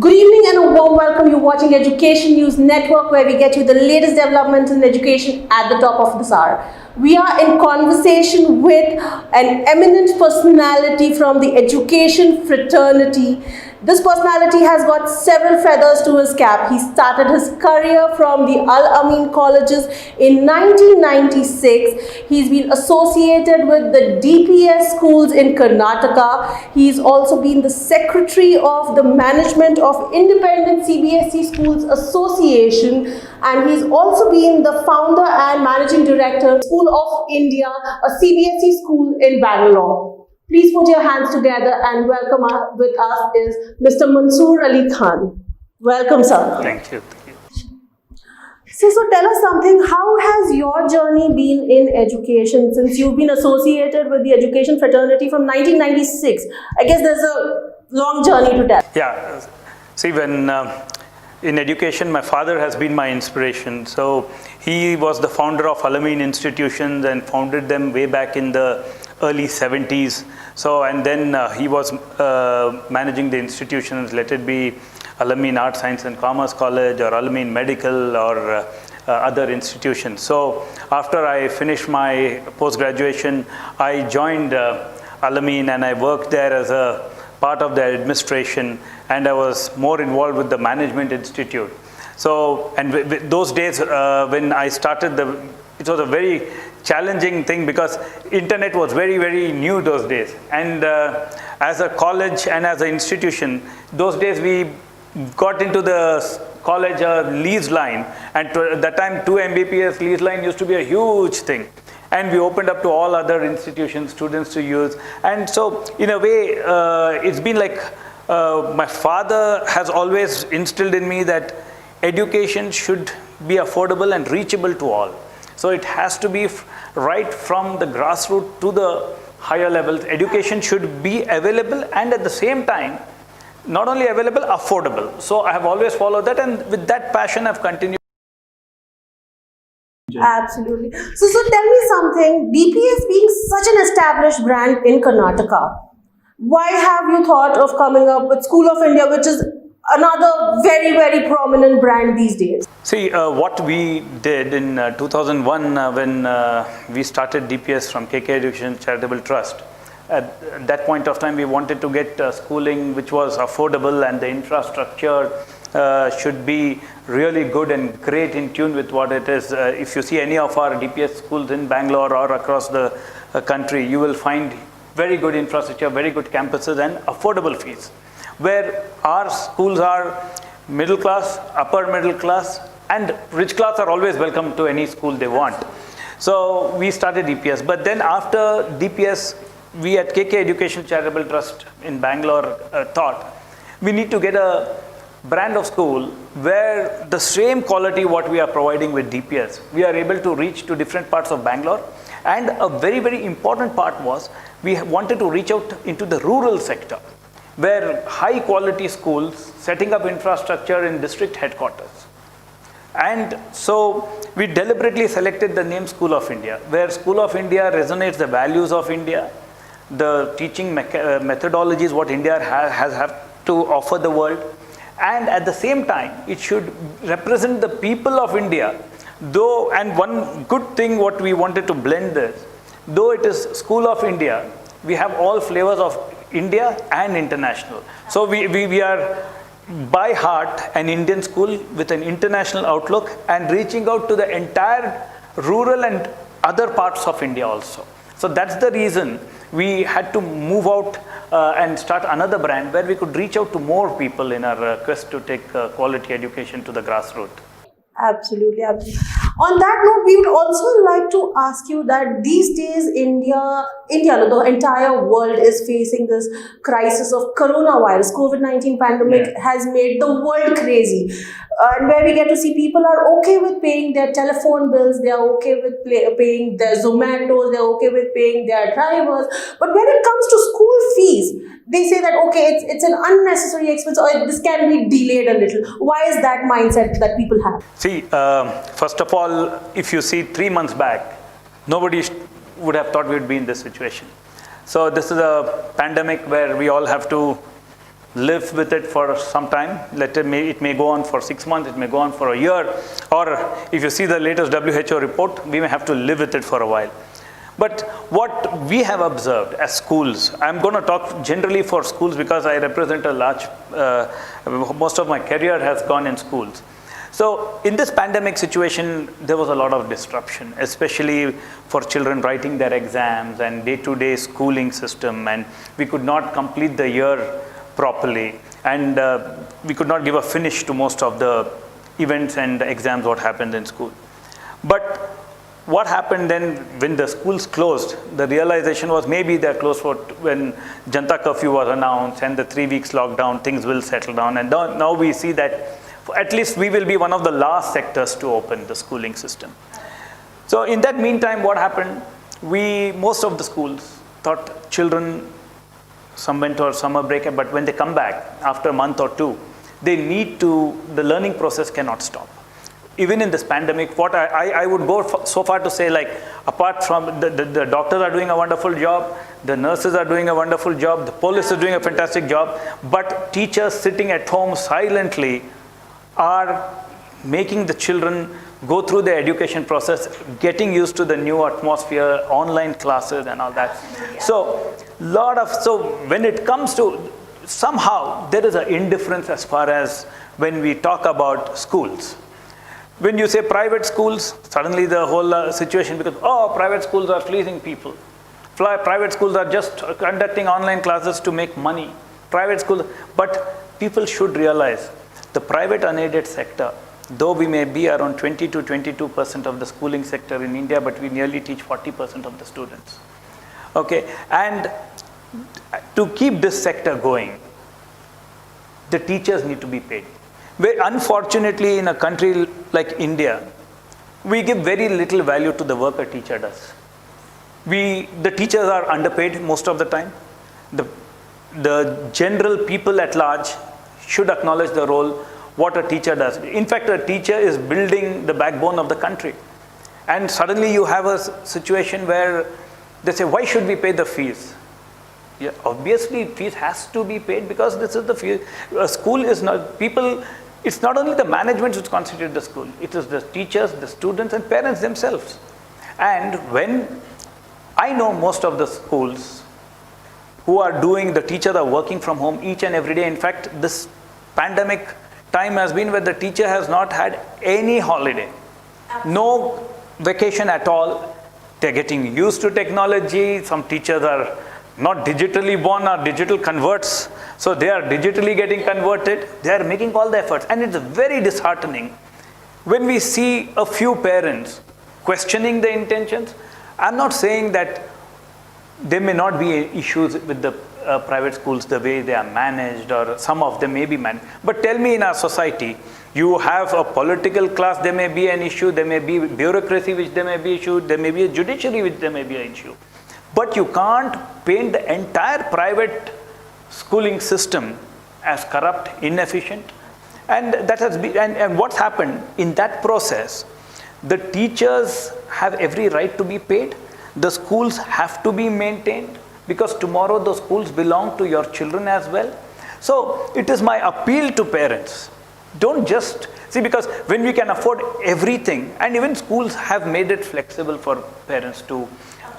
Good evening and a warm welcome. You're watching Education News Network, where we get you the latest developments in education at the top of this hour. We are in conversation with an eminent personality from the education fraternity. This personality has got several feathers to his cap. He started his career from the Al-Amin colleges in 1996. He's been associated with the DPS schools in Karnataka. He's also been the secretary of the Management of Independent CBSE Schools Association, and he's also been the founder and managing director of School of India, a CBSE school in Bangalore. Please put your hands together and welcome with us is Mr. Mansoor Ali Khan. Welcome, sir. Thank you. So tell us something. How has your journey been in education since you've been associated with the education fraternity from 1996? I guess there's a long journey to tell. Yeah. See, when in education, my father has been my inspiration. So he was the founder of Al-Amin institutions and founded them way back in the early 70s. So, and then he was managing the institutions, let it be Al-Amin Arts, Science and Commerce College or Al-Amin Medical or other institutions. So after I finished my post-graduation, I joined Al-Amin and I worked there as a part of the administration, and I was more involved with the Management Institute. So, and those days when I started, it was a very challenging thing because internet was very, very new those days. And as a college and as an institution, those days we got into the college lease line, and at that time 2 Mbps lease line used to be a huge thing. And we opened up to all other institutions, students to use. And so in a way, it's been like my father has always instilled in me that education should be affordable and reachable to all. So it has to be right from the grassroots to the higher levels. Education should be available and at the same time, not only available, affordable. So I have always followed that, and with that passion I've continued. Absolutely. So tell me something. DPS being such an established brand in Karnataka, why have you thought of coming up with School of India, which is another very, very prominent brand these days? See, what we did in 2001 when we started DPS from KK Education Charitable Trust, at that point of time we wanted to get schooling which was affordable, and the infrastructure should be really good and great in tune with what it is. If you see any of our DPS schools in Bangalore or across the country, you will find very good infrastructure, very good campuses and affordable fees. Where our schools are middle class, upper middle class, and rich class are always welcome to any school they want. So we started DPS, but then after DPS, we at KK Education Charitable Trust in Bangalore thought we need to get a brand of school where the same quality what we are providing with DPS, we are able to reach to different parts of Bangalore. And a very, very important part was we wanted to reach out into the rural sector, where high quality schools, setting up infrastructure in district headquarters. And so we deliberately selected the name School of India, where School of India resonates the values of India, the teaching methodologies what India has to offer the world. And at the same time, it should represent the people of India. Though, and one good thing what we wanted to blend this, though it is School of India, we have all flavors of India and international. So we are by heart an Indian school with an international outlook and reaching out to the entire rural and other parts of India also. So that's the reason we had to move out and start another brand where we could reach out to more people in our quest to take quality education to the grassroots. Absolutely, absolutely. On that note, we would also like to ask you that these days India, the entire world is facing this crisis of coronavirus. COVID-19 pandemic has made the world crazy. And where we get to see people are okay with paying their telephone bills, they are okay with paying their Zomatos, they are okay with paying their drivers. But when it comes to school fees, they say that, okay, it's an unnecessary expense or this can be delayed a little. Why is that mindset that people have? See, first of all, if you see 3 months back, nobody would have thought we would be in this situation. So this is a pandemic where we all have to live with it for some time. It may go on for 6 months, it may go on for a year, or if you see the latest WHO report, we may have to live with it for a while. But what we have observed as schools, I'm going to talk generally for schools because I represent a large, most of my career has gone in schools. So in this pandemic situation, there was a lot of disruption, especially for children writing their exams and day-to-day schooling system, and we could not complete the year properly, and we could not give a finish to most of the events and exams what happened in school. But what happened then when the schools closed, the realization was maybe they're closed for when Janta curfew was announced and the 3 weeks lockdown, things will settle down. And now we see that at least we will be one of the last sectors to open the schooling system. So in that meantime, what happened? Most of the schools thought children, some went to a summer break, but when they come back after a month or two, the learning process cannot stop. Even in this pandemic, what I would go so far to say, like, apart from the doctors are doing a wonderful job, the nurses are doing a wonderful job, the police is doing a fantastic job, but teachers sitting at home silently are making the children go through the education process, getting used to the new atmosphere, online classes and all that. So when it comes to, somehow there is an indifference as far as when we talk about schools. When you say private schools, suddenly the whole situation becomes, private schools are fleecing people. Private schools are just conducting online classes to make money. Private schools, but people should realize the private unaided sector, though we may be around 20 to 22% of the schooling sector in India, but we nearly teach 40% of the students. Okay, and to keep this sector going, the teachers need to be paid. Unfortunately, in a country like India, we give very little value to the work a teacher does. The teachers are underpaid most of the time. The general people at large should acknowledge the role what a teacher does. In fact, a teacher is building the backbone of the country. And suddenly you have a situation where they say, why should we pay the fees? Yeah, obviously, fees has to be paid because this is the fee. A school is not, it's not only the management which constitute the school, it is the teachers, the students and parents themselves. And when I know most of the schools who are the teachers are working from home each and every day. In fact, this pandemic time has been where the teacher has not had any holiday, no vacation at all. They're getting used to technology. Some teachers are not digitally born, are digital converts. So they are digitally getting converted. They are making all the efforts. And it's very disheartening when we see a few parents questioning the intentions. I'm not saying that there may not be issues with the private schools, the way they are managed, or some of them may be managed. But tell me, in our society, you have a political class, there may be an issue, there may be bureaucracy which there may be issue, there may be a judiciary which there may be an issue. But you can't paint the entire private schooling system as corrupt, inefficient. And that has been, and what's happened in that process, the teachers have every right to be paid. The schools have to be maintained because tomorrow those schools belong to your children as well. So it is my appeal to parents. Don't just see, because when we can afford everything, and even schools have made it flexible for parents to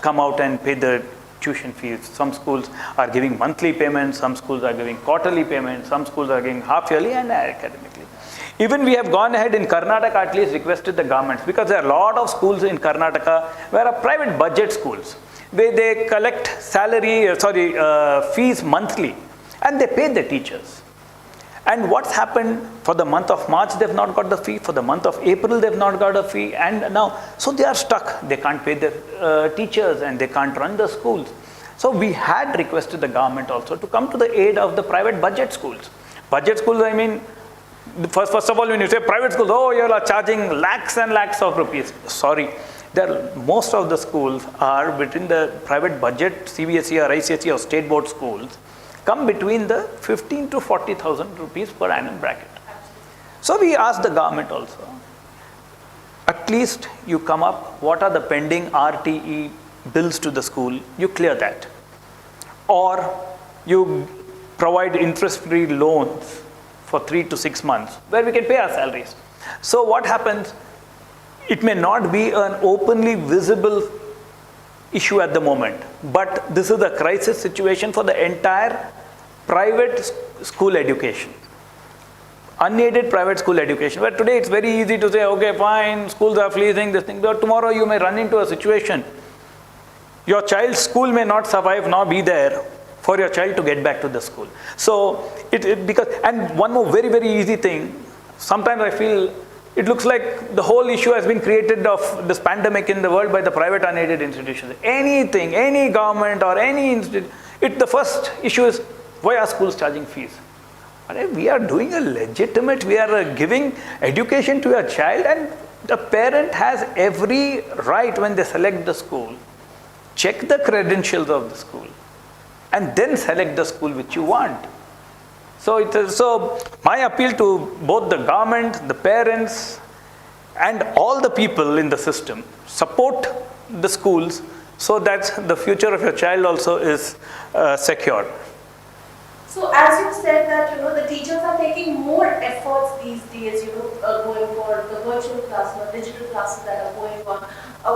come out and pay the tuition fees. Some schools are giving monthly payments, some schools are giving quarterly payments, some schools are giving half yearly and academically. Even we have gone ahead in Karnataka, at least requested the governments, because there are a lot of schools in Karnataka where are private budget schools, where they collect fees monthly and they pay the teachers. And what's happened for the month of March, they've not got the fee. For the month of April, they've not got a fee. And now, so they are stuck. They can't pay their teachers and they can't run the schools. So we had requested the government also to come to the aid of the private budget schools. Budget schools, I mean, first of all, when you say private schools, oh, you are charging lakhs and lakhs of rupees. Sorry. Most of the schools are between the private budget, CBSE or ICSE or state board schools, come between the 15 to 40,000 rupees per annum bracket. So we asked the government also, at least you come up, what are the pending RTE bills to the school, you clear that. Or you provide interest-free loans for 3 to 6 months where we can pay our salaries. So what happens, it may not be an openly visible issue at the moment, but this is a crisis situation for the entire private school education. Unaided private school education, where today it's very easy to say, okay, fine, schools are freezing, this thing, but tomorrow you may run into a situation. Your child's school may not survive nor be there for your child to get back to the school. So, and one more very, very easy thing, sometimes I feel it looks like the whole issue has been created of this pandemic in the world by the private unaided institutions. Anything, any government or any institution, the first issue is, why are schools charging fees? We are doing a legitimate, we are giving education to your child, and the parent has every right when they select the school, check the credentials of the school, and then select the school which you want. So my appeal to both the government, the parents, and all the people in the system, support the schools so that the future of your child also is secure. So as you said that, the teachers are taking more efforts these days, going for the virtual classes or digital classes that are going on.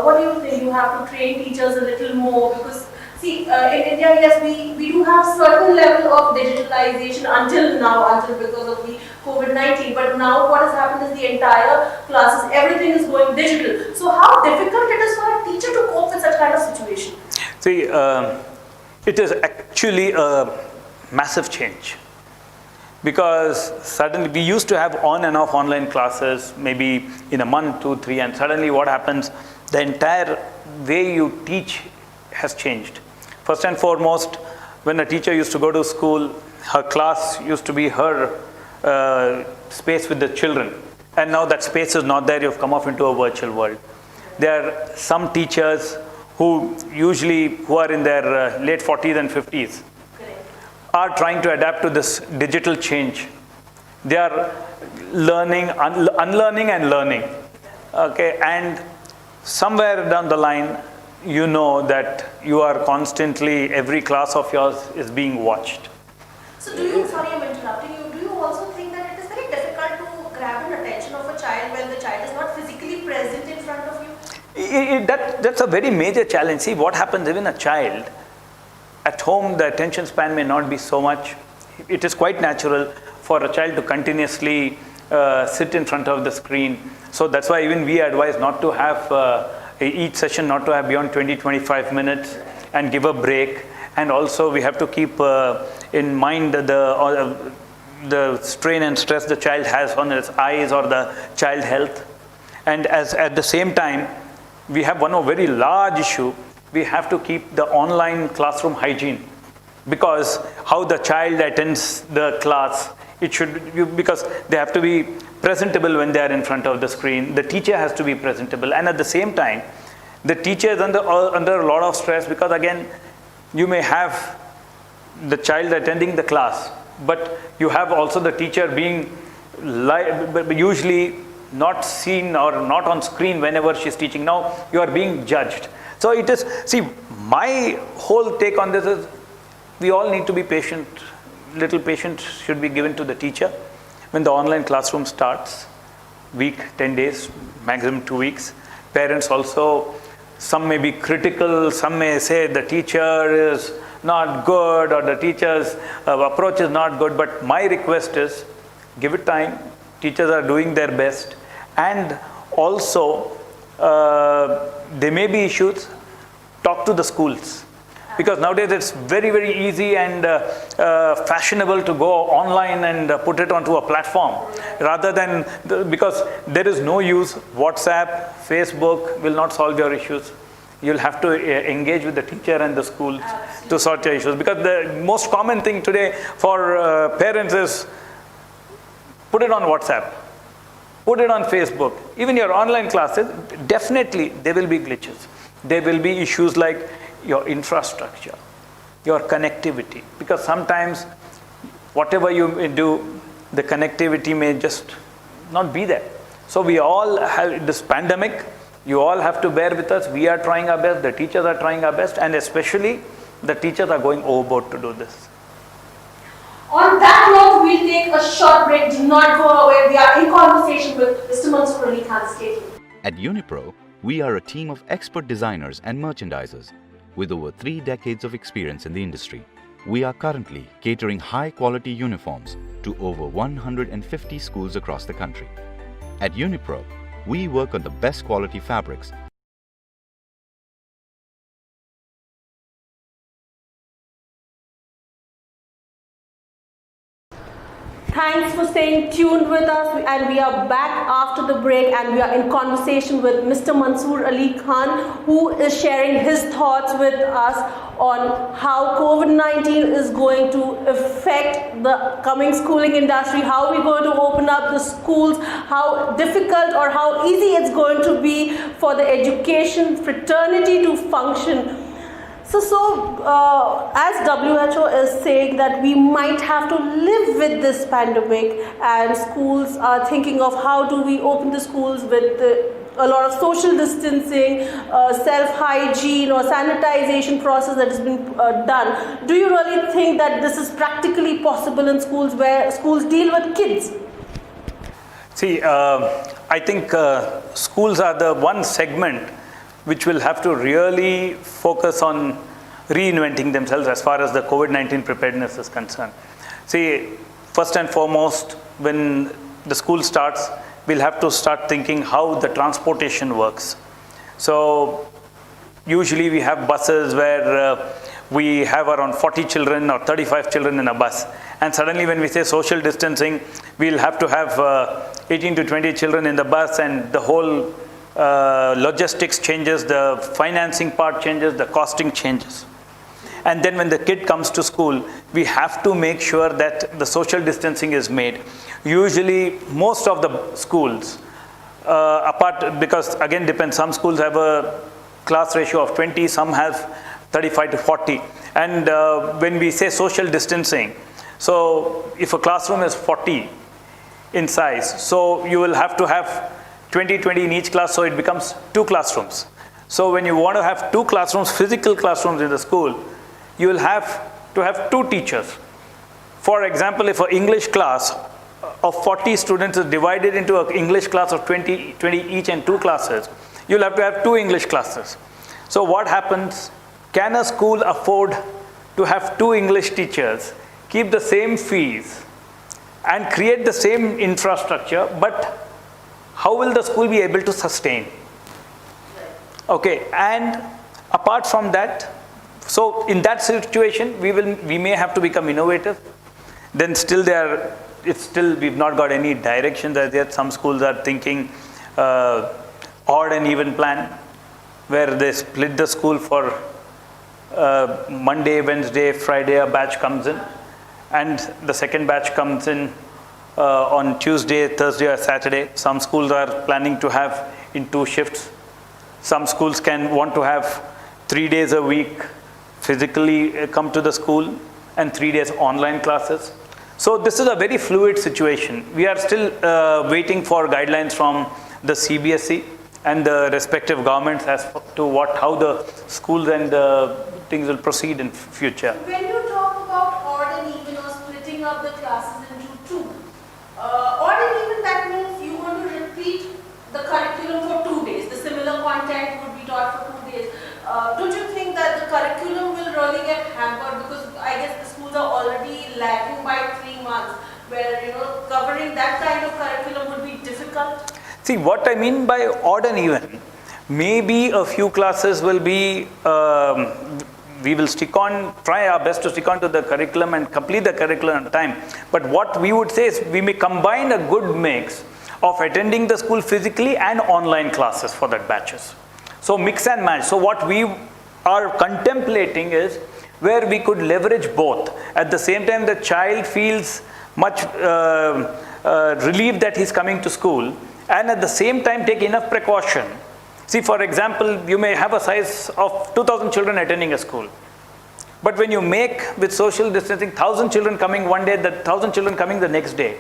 What do you think? You have to train teachers a little more because, see, in India, yes, we do have certain level of digitalization until because of the COVID-19. But now what has happened is the entire classes, everything is going digital. So how difficult it is for a teacher to cope with such kind of situation? See, it is actually a massive change, because suddenly we used to have on and off online classes maybe in a month, 2, 3, and suddenly what happens, the entire way you teach has changed. First and foremost, when a teacher used to go to school, her class used to be her space with the children, and now that space is not there. You've come off into a virtual world. There are some teachers who are in their late 40s and 50s are trying to adapt to this digital change. They are learning, unlearning and learning. Okay, and somewhere down the line, you know that you are constantly, every class of yours is being watched. So sorry I'm interrupting you, do you also think that it is very difficult to grab an attention of a child when the child is not physically present in front of you? That's a very major challenge. See, what happens, even a child, at home, the attention span may not be so much. It is quite natural for a child to continuously sit in front of the screen. So that's why even we advise not to have each session not to have beyond 20-25 minutes and give a break. And also we have to keep in mind the strain and stress the child has on his eyes or the child health. And at the same time, we have one very large issue. We have to keep the online classroom hygiene, because how the child attends the class, because they have to be presentable when they are in front of the screen. The teacher has to be presentable, and at the same time, the teacher is under a lot of stress, because again, you may have the child attending the class, but you have also the teacher being usually not seen or not on screen whenever she's teaching. Now you are being judged. So it is, see, my whole take on this is we all need to be patient. Little patience should be given to the teacher. When the online classroom starts, week, 10 days, maximum 2 weeks, parents also, some may be critical, some may say the teacher is not good or the teacher's approach is not good, but my request is give it time. Teachers are doing their best, and also there may be issues, talk to the schools, because nowadays it's very, very easy and fashionable to go online and put it onto a platform, rather than, because there is no use. WhatsApp, Facebook will not solve your issues. You'll have to engage with the teacher and the school to sort your issues, because the most common thing today for parents is put it on WhatsApp, put it on Facebook. Even your online classes, definitely there will be glitches. There will be issues like your infrastructure, your connectivity, because sometimes whatever you do, the connectivity may just not be there. So we all have this pandemic, you all have to bear with us. We are trying our best, the teachers are trying our best, and especially the teachers are going overboard to do this. On that note, we'll take a short break. Do not go away. We are in conversation with Mr. Mansoor Ali Khan. Stay tuned. At Unipro, we are a team of expert designers and merchandisers with over 3 decades of experience in the industry. We are currently catering high-quality uniforms to over 150 schools across the country. At Unipro, we work on the best quality fabrics. Thanks for staying tuned with us, and we are back after the break, and we are in conversation with Mr. Mansoor Ali Khan, who is sharing his thoughts with us on how COVID-19 is going to affect the coming schooling industry, how we're going to open up the schools, how difficult or how easy it's going to be for the education fraternity to function. As WHO is saying that we might have to live with this pandemic, and schools are thinking of how do we open the schools with a lot of social distancing, self-hygiene or sanitization process that has been done. Do you really think that this is practically possible in schools where schools deal with kids? See, I think schools are the one segment which will have to really focus on reinventing themselves as far as the COVID-19 preparedness is concerned. See, first and foremost, when the school starts, we'll have to start thinking how the transportation works. So usually we have buses where we have around 40 children or 35 children in a bus. And suddenly when we say social distancing, we'll have to have 18 to 20 children in the bus, and the whole logistics changes, the financing part changes, the costing changes. And then when the kid comes to school, we have to make sure that the social distancing is made. Usually most of the schools, because again depends, some schools have a class ratio of 20, some have 35 to 40. And when we say social distancing, so if a classroom is 40 in size, so you will have to have 20 in each class, so it becomes 2 classrooms. So when you want to have 2 classrooms, physical classrooms in the school, you will have to have 2 teachers. For example, if an English class of 40 students is divided into an English class of 20 each and 2 classes, you'll have to have 2 English classes. So what happens? Can a school afford to have 2 English teachers, keep the same fees, and create the same infrastructure, but how will the school be able to sustain? Okay, and apart from that, so in that situation, we may have to become innovative. Then still we've not got any directions as yet. Some schools are thinking odd and even plan, where they split the school for Monday, Wednesday, Friday, a batch comes in, and the second batch comes in on Tuesday, Thursday or Saturday. Some schools are planning to have in 2 shifts. Some schools can want to have 3 days a week physically come to the school and 3 days online classes. So this is a very fluid situation. We are still waiting for guidelines from the CBSE and the respective governments as to how the schools and things will proceed in future. When you talk about odd and even or splitting up the classes into 2, odd and even, that means you want to repeat the curriculum for 2 days. The similar content would be taught for 2 days. Don't you think that the curriculum will really get hampered, because I guess the schools are already lagging by 3 months, where covering that kind of curriculum would be difficult? See, what I mean by odd and even, maybe a few classes will be, we will try our best to stick on to the curriculum and complete the curriculum on time. But what we would say is we may combine a good mix of attending the school physically and online classes for that batches. So mix and match. So what we are contemplating is where we could leverage both. At the same time, the child feels much relieved that he's coming to school, and at the same time take enough precaution. See, for example, you may have a size of 2,000 children attending a school. But when you make with social distancing 1,000 children coming one day, the 1,000 children coming the next day.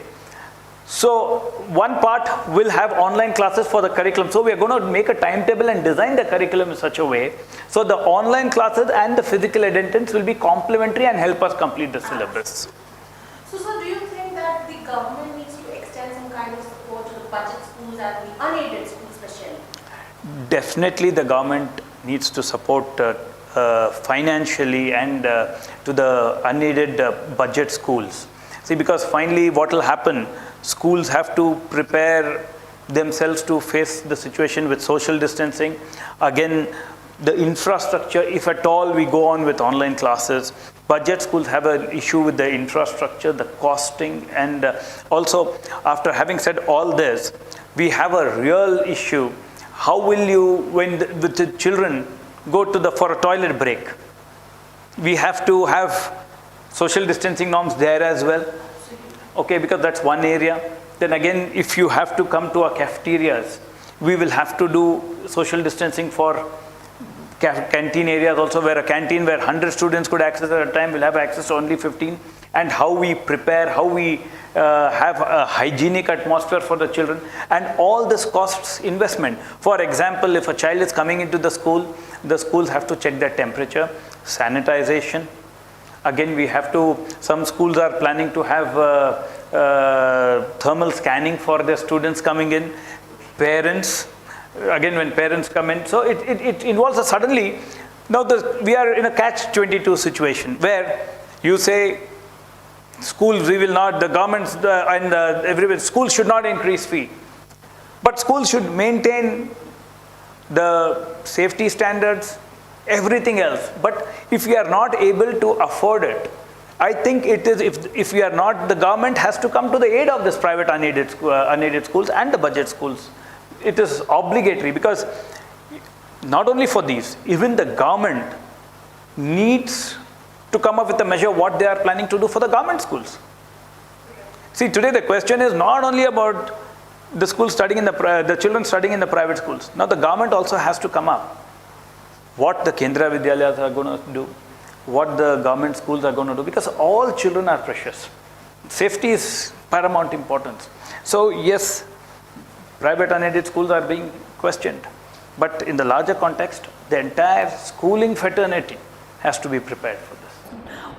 So one part will have online classes for the curriculum. So we are going to make a timetable and design the curriculum in such a way so the online classes and the physical attendance will be complementary and help us complete the syllabus. So, sir, do you think that the government needs to extend some kind of support to the budget schools and the unaided schools especially? Definitely the government needs to support financially and to the unaided budget schools. See, because finally what will happen, schools have to prepare themselves to face the situation with social distancing. Again, the infrastructure, if at all we go on with online classes, budget schools have an issue with the infrastructure, the costing, and also after having said all this, we have a real issue. How will you, when the children go to for a toilet break, we have to have social distancing norms there as well. Okay, because that's one area. Then again, if you have to come to our cafeterias, we will have to do social distancing for canteen areas also, where a canteen where 100 students could access at a time will have access to only 15. And how we prepare, how we have a hygienic atmosphere for the children, and all this costs investment. For example, if a child is coming into the schools have to check their temperature, sanitization. Again, we have to, some schools are planning to have thermal scanning for their students coming in. Parents, again when parents come in, so it involves a suddenly, now we are in a catch-22 situation where you say, schools, we will not, the governments and everywhere, schools should not increase fee. But schools should maintain the safety standards, everything else. But if we are not able to afford it, I think it is, if we are not, the government has to come to the aid of this private unaided schools and the budget schools. It is obligatory, because not only for these, even the government needs to come up with a measure what they are planning to do for the government schools. See, today the question is not only about the school studying the children studying in the private schools. Now the government also has to come up. What the Kendriya Vidyalayas are going to do, what the government schools are going to do, because all children are precious. Safety is paramount importance. So yes, private unaided schools are being questioned. But in the larger context, the entire schooling fraternity has to be prepared for this.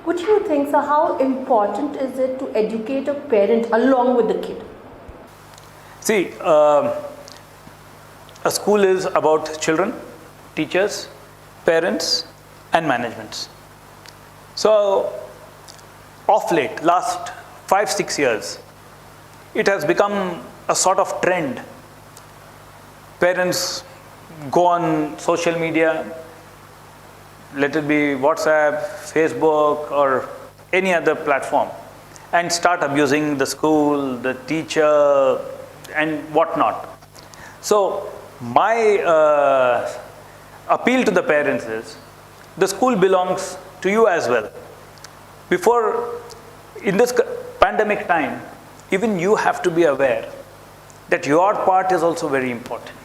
What do you think, sir, how important is it to educate a parent along with the kid? See, a school is about children, teachers, parents, and managements. So, of late, last 5-6 years, it has become a sort of trend. Parents go on social media, let it be WhatsApp, Facebook, or any other platform, and start abusing the school, the teacher, and whatnot. So my appeal to the parents is, the school belongs to you as well. Before, in this pandemic time, even you have to be aware that your part is also very important.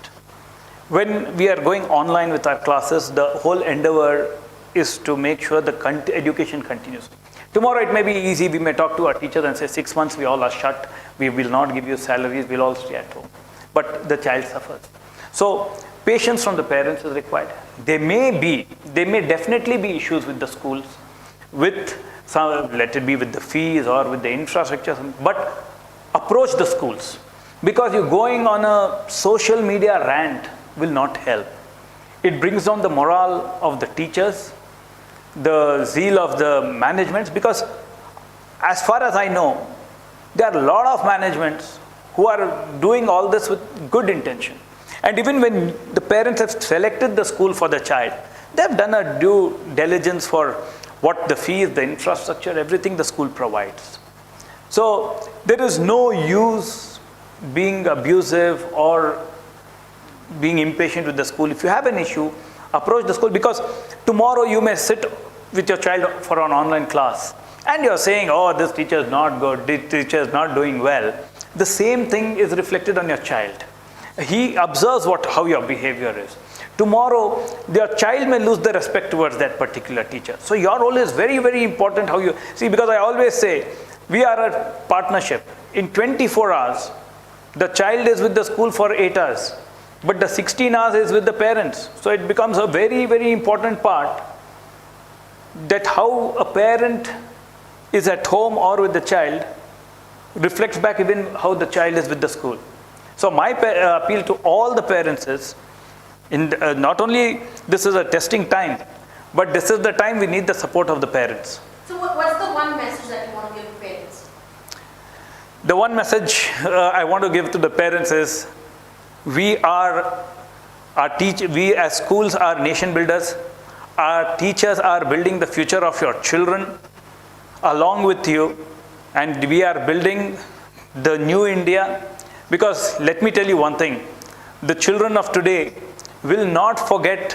When we are going online with our classes, the whole endeavor is to make sure the education continues. Tomorrow it may be easy, we may talk to our teachers and say 6 months we all are shut, we will not give you salaries, we'll all stay at home. But the child suffers. So patience from the parents is required. There may definitely be issues with the schools, with some, let it be with the fees or with the infrastructure, but approach the schools. Because you're going on a social media rant will not help. It brings down the morale of the teachers, the zeal of the managements, because as far as I know, there are a lot of managements who are doing all this with good intention. And even when the parents have selected the school for the child, they have done a due diligence for what the fees, the infrastructure, everything the school provides. So there is no use being abusive or being impatient with the school. If you have an issue, approach the school, because tomorrow you may sit with your child for an online class and you're saying, oh, this teacher is not good, this teacher is not doing well. The same thing is reflected on your child. He observes how your behavior is. Tomorrow, your child may lose the respect towards that particular teacher. So your role is very, very important how you, see, because I always say, we are a partnership. In 24 hours, the child is with the school for 8 hours, but the 16 hours is with the parents. So it becomes a very, very important part that how a parent is at home or with the child reflects back even how the child is with the school. So my appeal to all the parents is, not only this is a testing time, but this is the time we need the support of the parents. So what's the one message that you want to give to parents? The one message I want to give to the parents is, we as schools are nation builders. Our teachers are building the future of your children along with you, and we are building the new India. Because let me tell you one thing, the children of today will not forget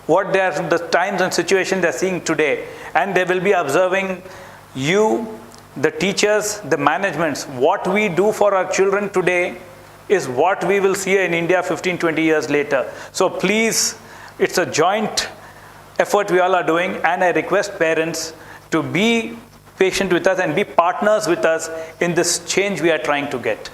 what the times and situations they're seeing today, and they will be observing you, the teachers, the managements. What we do for our children today is what we will see in India 15-20 years later. So please, it's a joint effort we all are doing, and I request parents to be patient with us and be partners with us in this change we are trying to get.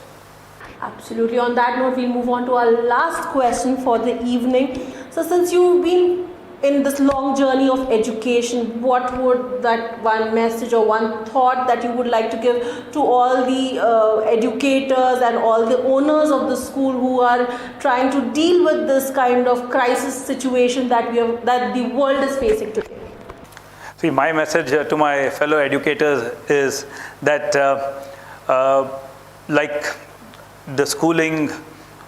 Absolutely. On that note, we'll move on to our last question for the evening. So since you've been in this long journey of education, what would that one message or one thought that you would like to give to all the educators and all the owners of the school who are trying to deal with this kind of crisis situation that the world is facing today? See, my message to my fellow educators is that like the schooling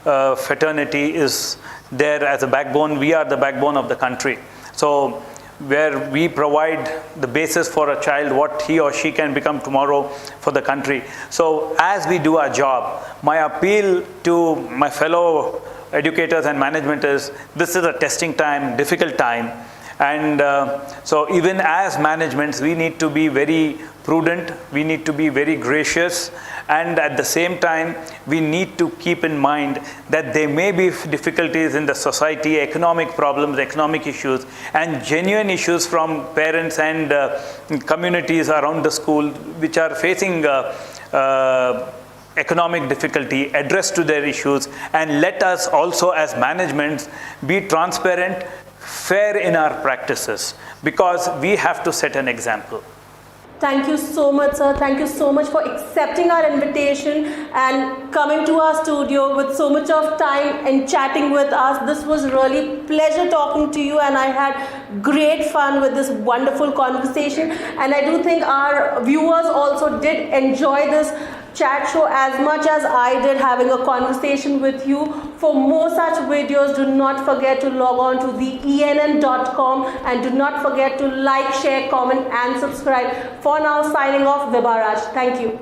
fraternity is there as a backbone, we are the backbone of the country. So where we provide the basis for a child, what he or she can become tomorrow for the country. So as we do our job, my appeal to my fellow educators and management is, this is a testing time, difficult time. And so even as managements, we need to be very prudent, we need to be very gracious, and at the same time, we need to keep in mind that there may be difficulties in the society, economic problems, economic issues, and genuine issues from parents and communities around the school which are facing economic difficulty, address to their issues, and let us also as managements be transparent, fair in our practices, because we have to set an example. Thank you so much, sir. Thank you so much for accepting our invitation and coming to our studio with so much of time and chatting with us. This was really pleasure talking to you, and I had great fun with this wonderful conversation. And I do think our viewers also did enjoy this chat show as much as I did having a conversation with you. For more such videos, do not forget to log on to theenn.com and do not forget to like, share, comment and subscribe. For now, signing off, Vibha Raj. Thank you.